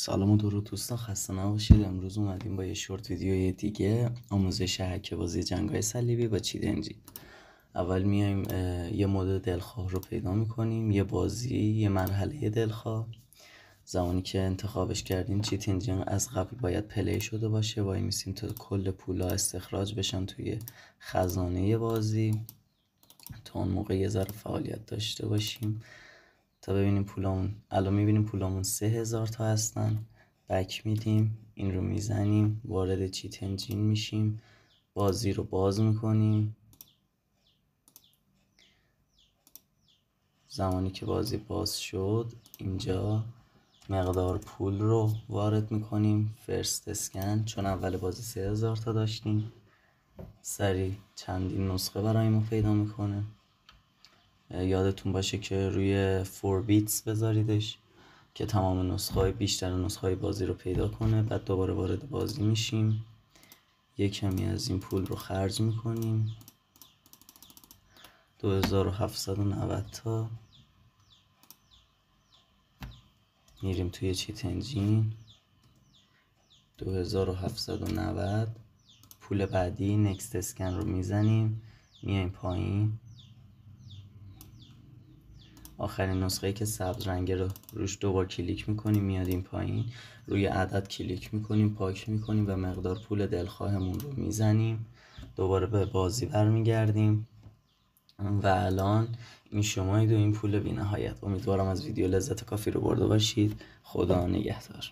سلام و درود دوستان، خسته نباشید. امروز اومدیم با یه شورت ویدیوی دیگه، آموزش هک بازی جنگ‌های صلیبی با چیت انجین. اول میایم یه مود دلخواه رو پیدا میکنیم، یه بازی، یه مرحله دلخواه. زمانی که انتخابش کردیم چیت انجین از قبل باید پلی شده باشه، وای میسیم تا کل پولا استخراج بشن توی خزانه بازی تا اون موقع یه ذره فعالیت داشته باشیم تا ببینیم پولامون. الان میبینیم پولامون 3000 تا هستن. بک میدیم، این رو میزنیم، وارد چیت انجین میشیم، بازی رو باز میکنیم. زمانی که بازی باز شد اینجا مقدار پول رو وارد میکنیم، فرست اسکن، چون اول بازی 3000 تا داشتیم. سریع چندین نسخه برای ما پیدا میکنه. یادتون باشه که روی 4 بیتس بذاریدش که تمام بیشتر نسخه های بازی رو پیدا کنه. بعد دوباره وارد بازی میشیم، یک کمی از این پول رو خرج میکنیم، 2790 تا. میریم توی چیت انجین، 2790. پول بعدی نکست اسکن رو میزنیم، میایم پایین. آخرین نسخه که سبز رنگه رو روش دوبار کلیک میکنیم، میاد این پایین، روی عدد کلیک میکنیم، پاک میکنیم و مقدار پول دلخواهمون رو میزنیم. دوباره به بازی برمیگردیم و الان این شمایید و این پول بی نهایت. امیدوارم از ویدیو لذت کافی رو برده باشید. خدا نگهدار.